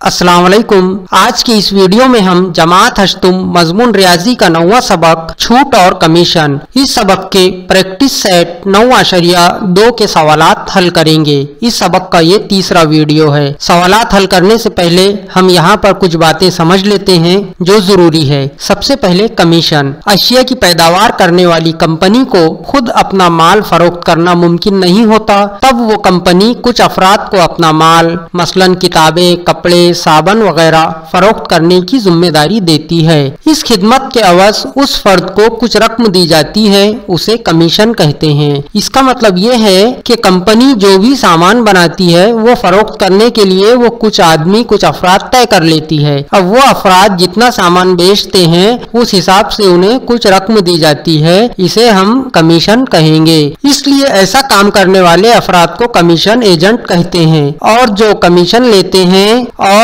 अस्सलाम वालेकुम। आज की इस वीडियो में हम जमात हश्तुम मजमून रियाजी का 9वां सबक छूट और कमीशन, इस सबक के प्रैक्टिस सेट 9.2 के सवालात हल करेंगे। इस सबक का ये तीसरा वीडियो है। सवालात हल करने से पहले हम यहाँ पर कुछ बातें समझ लेते हैं जो जरूरी है। सबसे पहले कमीशन। अशिया की पैदावार करने वाली कंपनी को खुद अपना माल फरोख्त करना मुमकिन नहीं होता, तब वो कंपनी कुछ अफराद को अपना माल मसलन किताबें, कपड़े, साबन वगैरह फरोख्त करने की जिम्मेदारी देती है। इस खिदमत के अवज उस फर्द को कुछ रकम दी जाती है, उसे कमीशन कहते हैं। इसका मतलब ये है कि कंपनी जो भी सामान बनाती है वो फरोख्त करने के लिए वो कुछ आदमी, कुछ अफराद तय कर लेती है। अब वो अफराद जितना सामान बेचते हैं उस हिसाब से उन्हें कुछ रकम दी जाती है, इसे हम कमीशन कहेंगे। इसलिए ऐसा काम करने वाले अफराद को कमीशन एजेंट कहते हैं, और जो कमीशन लेते हैं और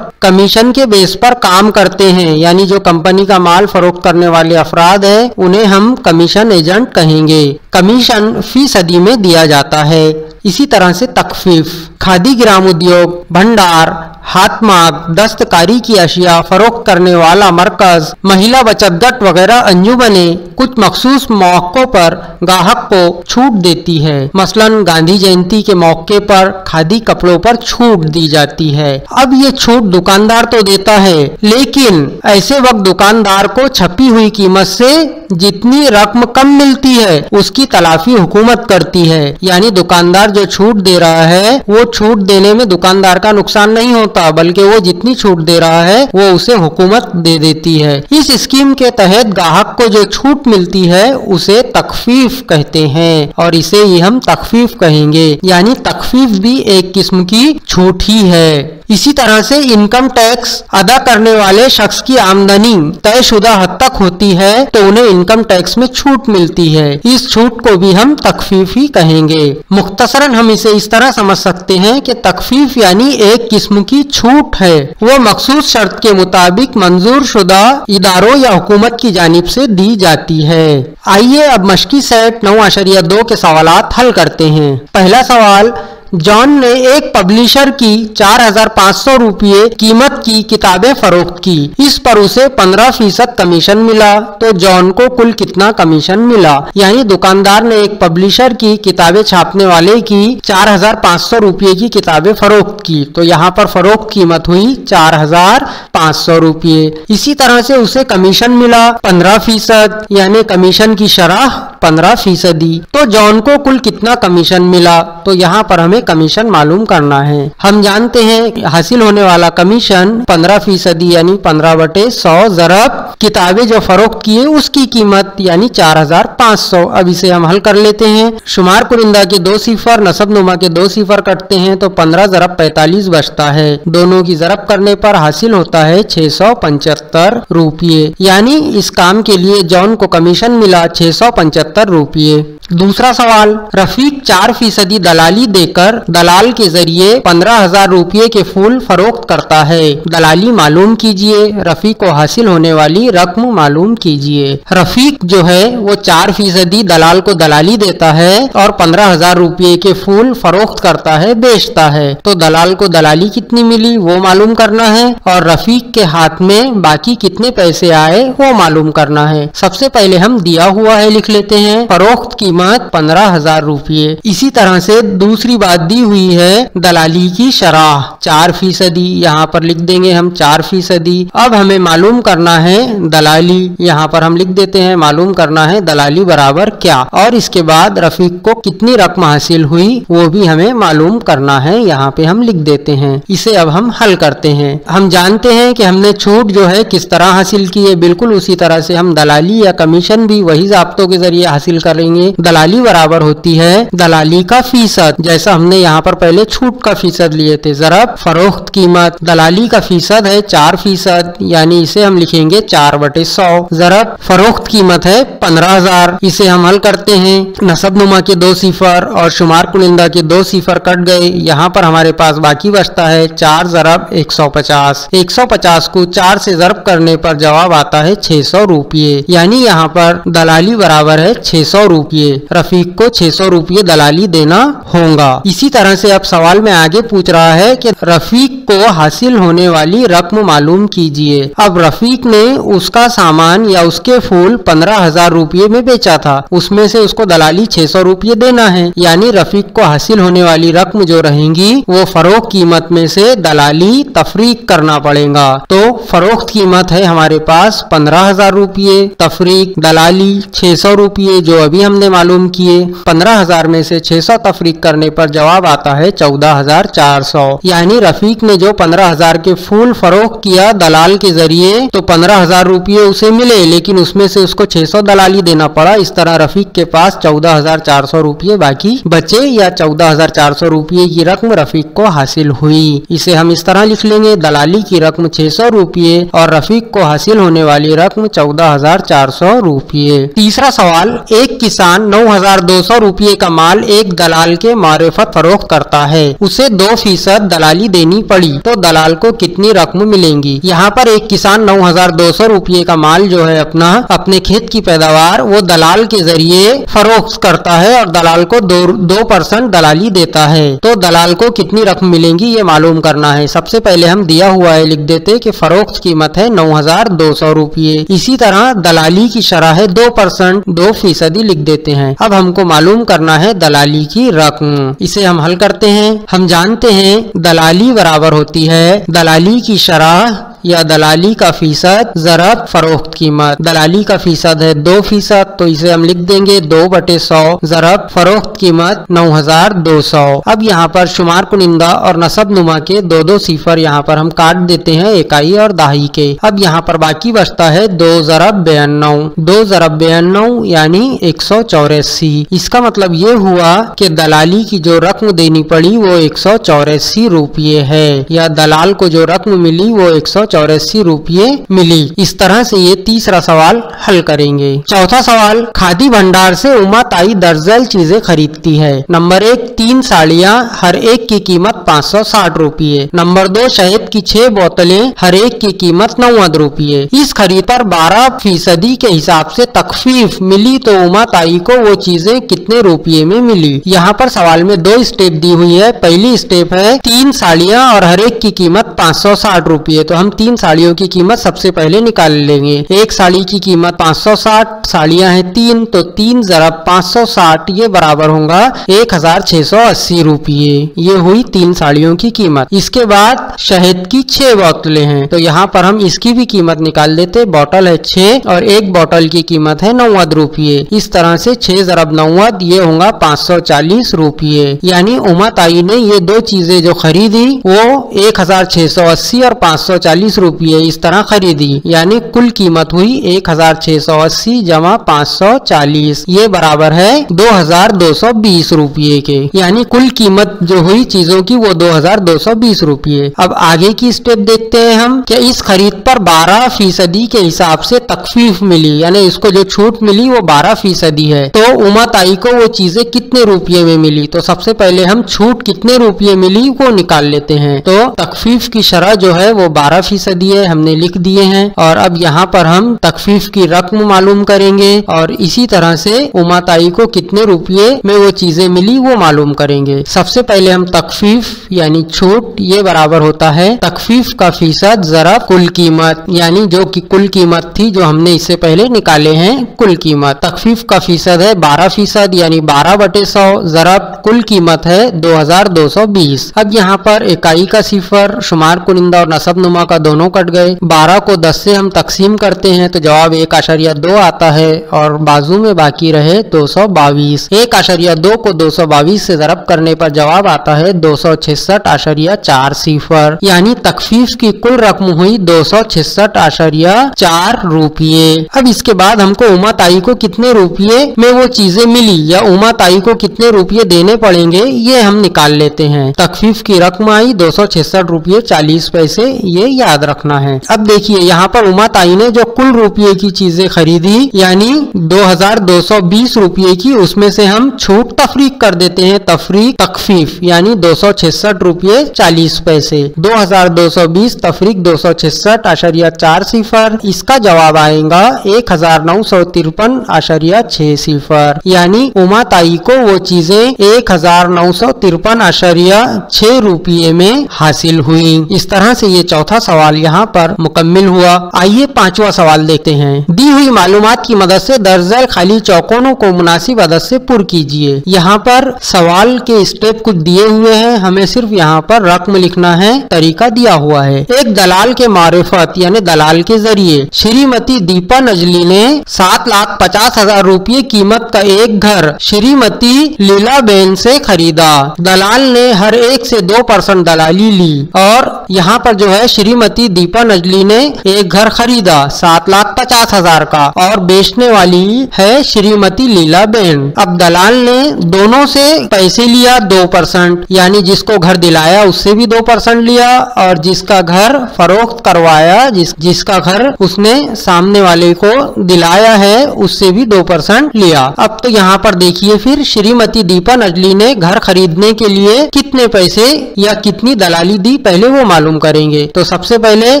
कमीशन के बेस पर काम करते हैं, यानी जो कंपनी का माल फरोख्त करने वाले अफराद है, उन्हें हम कमीशन एजेंट कहेंगे। कमीशन फीसदी में दिया जाता है। इसी तरह से तखफीफ। खादी ग्राम उद्योग, भंडार, हाथमाग, दस्तकारी की अशिया फरोख्त करने वाला मरकज, महिला बचत गट वगैरह अंजुमने कुछ मखसूस मौकों पर गाहक को छूट देती है। मसलन गांधी जयंती के मौके पर खादी कपड़ों पर छूट दी जाती है। अब ये छूट दुकानदार तो देता है, लेकिन ऐसे वक्त दुकानदार को छपी हुई कीमत से जितनी रकम कम मिलती है उसकी तलाफी हुकूमत करती है। यानी दुकानदार जो छूट दे रहा है वो छूट देने में दुकानदार का नुकसान नहीं होता, बल्कि वो जितनी छूट दे रहा है वो उसे हुकूमत दे देती है। इस स्कीम के तहत ग्राहक को जो छूट मिलती है उसे तखफीफ कहते हैं, और इसे ही हम तखफीफ कहेंगे। यानी तखफीफ भी एक किस्म की छूट ही है। इसी तरह से इनकम टैक्स अदा करने वाले शख्स की आमदनी तयशुदा हद तक होती है तो उन्हें इनकम टैक्स में छूट मिलती है। इस छूट को भी हम तखफीफ ही कहेंगे। मुख्तसरन हम इसे इस तरह समझ सकते हैं कि तखफीफ यानी एक किस्म की छूट है, वो मखसूस शर्त के मुताबिक मंजूर शुदा इदारों या हुकूमत की जानिब से दी जाती है। आइए अब मशकी सेट 9.2 के सवालात हल करते हैं। पहला सवाल, जॉन ने एक पब्लिशर की 4,500 रुपये कीमत की किताबें फरोख्त की, इस पर उसे 15% कमीशन मिला, तो जॉन को कुल कितना कमीशन मिला? यानी दुकानदार ने एक पब्लिशर की किताबें छापने वाले की 4,500 रुपये की किताबें फरोख्त की, तो यहाँ पर फरोख्त कीमत हुई 4,500 रुपये। इसी तरह से उसे कमीशन मिला 15%, यानी कमीशन की शरह 15%। तो जॉन को कुल कितना कमीशन मिला? तो यहाँ पर हमें कमीशन मालूम करना है। हम जानते हैं हासिल होने वाला कमीशन 15% यानी 15/100 ज़रब किताबें जो फरोख्त किए उसकी कीमत यानी 4,500। अब इसे हम हल कर लेते हैं। शुमार कुरिंदा के 2 सिफर, नसब नुमा के 2 सिफर कटते हैं तो 15 ज़रब 45 बचता है। दोनों की ज़रब करने पर हासिल होता है 675 रुपये। यानी इस काम के लिए जॉन को कमीशन मिला 675 रुपये। दूसरा सवाल, रफीक 4% दलाली देकर दलाल के जरिए 15,000 रुपये के फूल फरोख्त करता है। दलाली मालूम कीजिए, रफीक को हासिल होने वाली रकम मालूम कीजिए। रफीक जो है वो 4% दलाल को दलाली देता है और 15,000 रुपये के फूल फरोख्त करता है, बेचता है। तो दलाल को दलाली कितनी मिली वो मालूम करना है, और रफीक के हाथ में बाकी कितने पैसे आए वो मालूम करना है। सबसे पहले हम दिया हुआ है लिख लेते हैं, फरोख्त कीमत 15,000 रुपये। इसी तरह से दूसरी बात दी हुई है दलाली की शरह 4%, यहाँ पर लिख देंगे हम 4%। अब हमें मालूम करना है दलाली, यहाँ पर हम लिख देते हैं मालूम करना है दलाली बराबर क्या, और इसके बाद रफीक को कितनी रकम हासिल हुई वो भी हमें मालूम करना है, यहाँ पे हम लिख देते हैं। इसे अब हम हल करते हैं। हम जानते हैं कि हमने छूट जो है किस तरह हासिल की है, बिल्कुल उसी तरह से हम दलाली या कमीशन भी वही ज़ाब्तों के जरिए हासिल करेंगे। दलाली बराबर होती है दलाली का फीसद, जैसा हमने यहाँ पर पहले छूट का फीसद लिए थे, ज़रब फरोख्त कीमत। दलाली का फीसद है 4%, यानी इसे हम लिखेंगे 4/100 ज़रब फरोख्त कीमत है 15,000। इसे हम हल करते हैं। नसब नुमा के 2 सिफर और शुमार कुनिंदा के 2 सिफर कट गए। यहाँ पर हमारे पास बाकी बचता है 4 ज़रब 150। 150 को 4 से ज़रब करने पर जवाब आता है 600 रुपये। यानी यहाँ पर दलाली बराबर है 600 रुपये। रफीक को 600 रुपये दलाली देना होगा। इसी तरह से अब सवाल में आगे पूछ रहा है कि रफीक को हासिल होने वाली रकम मालूम कीजिए। अब रफीक ने उसका सामान या उसके फूल 15,000 रुपये में बेचा था, उसमें से उसको दलाली 600 रुपये देना है। यानी रफीक को हासिल होने वाली रकम जो रहेंगी वो फरोख्त कीमत में से दलाली तफरीक करना पड़ेगा। तो फरोख्त कीमत है हमारे पास 15,000 रुपये, तफरीक दलाली 600 रुपये जो अभी हमने मालूम किए। 15,000 में से 600 तफरीक करने पर जवाब आता है 14,400। यानी रफीक ने जो 15,000 के फूल फरोख्त किया दलाल के जरिए तो 15,000 रुपये उसे मिले, लेकिन उसमें से उसको 600 दलाली देना पड़ा। इस तरह रफीक के पास 14,400 रुपये बाकी बचे या 14,400 रुपये की रकम रफीक को हासिल हुई। इसे हम इस तरह लिख लेंगे, दलाली की रकम 600 रुपये और रफीक को हासिल होने वाली रकम 14,400 रुपये। तीसरा सवाल, एक किसान 9,200 रुपये का माल एक दलाल के मारिफत फरोख्त करता है, उसे 2% दलाली देनी पड़ी तो दलाल को कितनी रकम मिलेंगी। यहाँ पर एक किसान 9,200 रुपये का माल जो है अपने खेत की पैदावार वो दलाल के जरिए फरोख्त करता है और दलाल को 2% दलाली देता है, तो दलाल को कितनी रकम मिलेंगी ये मालूम करना है। सबसे पहले हम दिया हुआ है लिख देते कि फरोख्त कीमत है 9,200 रुपये। इसी तरह दलाली की शरह है 2%, 2% लिख देते हैं। अब हमको मालूम करना है दलाली की रकम। इसे हम हल करते हैं। हम जानते हैं दलाली बराबर होती है दलाली की शरह या दलाली का फीसद ज़रब फरोख्त कीमत। दलाली का फीसद है 2%, तो इसे हम लिख देंगे 2/100 ज़रब फरोख्त कीमत 9,200। अब यहाँ पर शुमार कुनिंदा और नसब नुमा के 2-2 सिफर यहाँ पर हम काट देते हैं इकाई और दहाई के। अब यहाँ पर बाकी बचता है 2 ज़रब 92, 2 ज़रब 92 यानी 184। इसका मतलब ये हुआ कि दलाली की जो रकम देनी पड़ी वो 184 रुपये है, या दलाल को जो रकम मिली वो 184 रुपये मिली। इस तरह से ये तीसरा सवाल हल करेंगे। चौथा सवाल, खादी भंडार से उमा ताई दर्जन चीजें खरीदती है। नंबर 1, 3 साड़ियाँ, हर एक की कीमत 560 रुपये। नंबर 2, शहद की 6 बोतलें, हर एक की कीमत 90 रुपये। इस खरीद पर 12% के हिसाब से तखफीफ मिली तो उमा ताई को वो चीजें कितने रुपये में मिली। यहाँ पर सवाल में 2 स्टेप दी हुई है। पहली स्टेप है 3 साड़ियाँ और हर एक की कीमत 560 रुपये, तो हम 3 साड़ियों की कीमत सबसे पहले निकाल लेंगे। एक साड़ी की कीमत 560, साड़ियां हैं 3, तो 3 ज़रब 560 ये बराबर होगा 1,680 रुपये। ये हुई 3 साड़ियों की कीमत। इसके बाद शहद की 6 बोतलें हैं, तो यहाँ पर हम इसकी भी कीमत निकाल देते। बोतल है 6 और एक बोतल की कीमत है 90 रुपये। इस तरह से 6 ज़रब 90 ये होगा 540 रुपये। यानी उमा ताई ने ये 2 चीजें जो खरीदी वो 1,680 और 540 रुपये इस तरह खरीदी, यानी कुल कीमत हुई 1,680 जमा 540, ये बराबर है 2,220 रुपये के। यानी कुल कीमत जो हुई चीजों की वो 2,220 रुपये। अब आगे की स्टेप देखते हैं हम कि इस खरीद पर 12% के हिसाब से तखफीफ मिली, यानी इसको जो छूट मिली वो 12% है, तो उमा ताई को वो चीजें कितने रुपये में मिली। तो सबसे पहले हम छूट कितने रुपये मिली वो निकाल लेते हैं। तो तखफीफ की शरह जो है वो 12% है, हमने लिख दिए हैं। और अब यहाँ पर हम तखफीफ की रकम मालूम करेंगे और इसी तरह से उमा ताई को कितने रुपये में वो चीजें मिली वो मालूम करेंगे। सबसे पहले हम तखफीफ यानी छूट ये बराबर होता है तखफीफ का फीसद ज़रब कुल कीमत, यानी जो कि कुल कीमत थी जो हमने इससे पहले निकाले हैं कुल कीमत। तखफीफ का फीसद है 12% यानी 12/100 ज़रब कुल कीमत है 2,220। अब यहाँ पर इकाई का सिफर, शुमार कुनिंदा और नसब नुमा का दोनों कट गए। 12 को 10 से हम तकसीम करते हैं तो जवाब 1.2 आता है और बाजू में बाकी रहे 222। 1.2 को 222 से ज़रब करने पर जवाब आता है 266.4 सिफर, यानी तखफीफ की कुल रकम हुई 266.4 रुपये। अब इसके बाद हमको उमा ताई को कितने रुपये में वो चीजें मिली या उमा ताई को कितने रुपये देने पड़ेंगे ये हम निकाल लेते हैं। तखफीफ की रकम आई 266 रुपये 40 पैसे, ये याद याद रखना है। अब देखिए यहाँ पर उमा ताई ने जो कुल रुपये की चीजें खरीदी यानी 2220 रुपये की, उसमें से हम छूट तफरीक कर देते हैं, तफरीक तकफीफ यानी 266 रुपये 40 पैसे। 2220 तफरीक 266.4 इसका जवाब आएगा 1953.6 यानी उमा ताई को वो चीजें 1953.6 रुपये में हासिल हुई। इस तरह से ये चौथा सवाल यहाँ पर मुकम्मिल हुआ। आइए पांचवा सवाल देखते हैं। दी हुई मालूमात की मदद से दर्जल खाली चौकोनों को मुनासिब अदद से पुर कीजिए। यहाँ पर सवाल के स्टेप कुछ दिए हुए हैं, हमें सिर्फ यहाँ पर रकम लिखना है, तरीका दिया हुआ है। एक दलाल के मारिफत यानी दलाल के जरिए श्रीमती दीपा नजली ने 7,50,000 रुपये कीमत का एक घर श्रीमती लीलाबेन से खरीदा। दलाल ने हर एक से 2% दलाली ली और यहाँ पर जो है श्रीमती दीपा नजली ने एक घर खरीदा 7,50,000 का और बेचने वाली है श्रीमती लीलाबेन। अब दलाल ने दोनों से पैसे लिया 2%, यानी जिसको घर दिलाया उससे भी 2% लिया और जिसका घर फरोख्त करवाया, जिसका घर उसने सामने वाले को दिलाया है उससे भी 2% लिया। अब तो यहाँ पर देखिए फिर श्रीमती दीपा नजली ने घर खरीदने के लिए कितने पैसे या कितनी दलाली दी, पहले वो मालूम करेंगे। तो सबसे पहले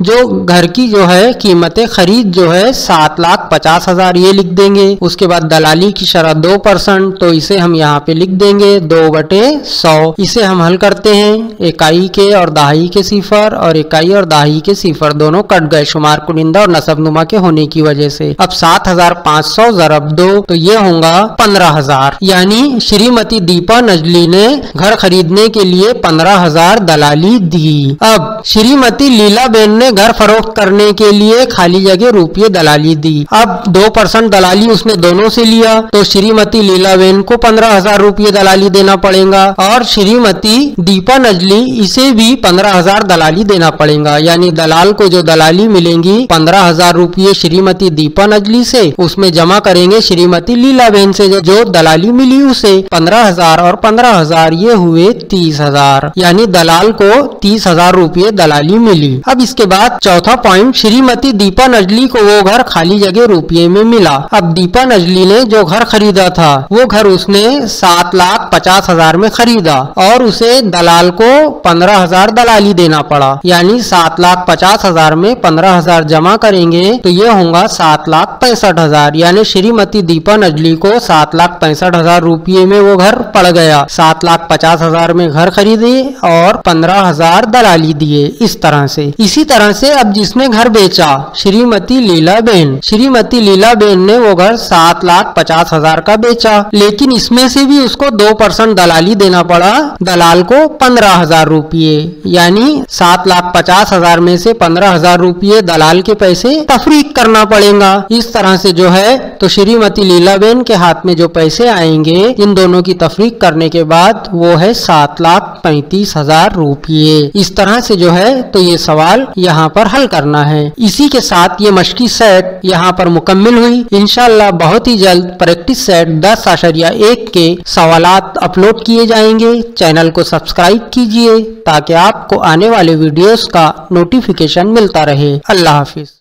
जो घर की जो है कीमत खरीद जो है 7,50,000 ये लिख देंगे। उसके बाद दलाली की शरह 2%, तो इसे हम यहाँ पे लिख देंगे 2/100। इसे हम हल करते हैं, इकाई के और दहाई के सिफर और इकाई और दहाई के सिफर दोनों कट गए शुमार कुनिंदा और नसबनुमा के होने की वजह से। अब 7,500 ज़रब 2 तो ये होगा 15,000, यानी श्रीमती दीपा नजली ने घर खरीदने के लिए 15,000 दलाली दी। अब श्रीमती लीलाबेन ने घर फरोख्त करने के लिए खाली जगह रुपये दलाली दी। अब 2% दलाली उसने दोनों से लिया तो श्रीमती लीलाबेन को 15,000 रुपये दलाली देना पड़ेगा और श्रीमती दीपा नजली इसे भी 15,000 दलाली देना पड़ेगा, यानी दलाल को जो दलाली मिलेंगी 15,000 रुपये श्रीमती दीपा नजली से, उसमें जमा करेंगे श्रीमती लीलाबेन से जो दलाली मिली उसे 15,000 और 15,000 ये हुए 30,000, यानी दलाल को 30,000 रुपये दलाली मिली। अब इसके बाद चौथा पॉइंट, श्रीमती दीपा नजली को वो घर खाली जगह रुपये में मिला। अब दीपा नजली ने जो घर खरीदा था वो घर उसने 7,50,000 में खरीदा और उसे दलाल को 15,000 दलाली देना पड़ा, यानी 7,50,000 में 15,000 जमा करेंगे तो ये होगा 7,65,000, यानी श्रीमती दीपा नजली को 7,65,000 रुपये में वो घर पड़ गया। 7,50,000 में घर खरीदे और 15,000 दलाली दिए। इस तरह से इसी तरह से अब जिसने घर बेचा श्रीमती लीलाबेन, श्रीमती लीलाबेन ने वो घर 7,50,000 का बेचा, लेकिन इसमें से भी उसको 2% दलाली देना पड़ा दलाल को 15,000 रुपये, यानी 7,50,000 में से 15,000 रुपये दलाल के पैसे तफरीक करना पड़ेगा। इस तरह से जो है तो श्रीमती लीलाबेन के हाथ में जो पैसे आएंगे इन दोनों की तफरीक करने के बाद वो है 7,35,000 रुपये। इस तरह से जो है तो ये सवाल यहाँ पर हल करना है। इसी के साथ ये मशकी सेट यहाँ पर मुकम्मिल हुई। इंशाअल्लाह बहुत ही जल्द प्रैक्टिस सेट 10.1 के सवालात अपलोड किए जाएंगे। चैनल को सब्सक्राइब कीजिए ताकि आपको आने वाले वीडियोस का नोटिफिकेशन मिलता रहे। अल्लाह हाफिज।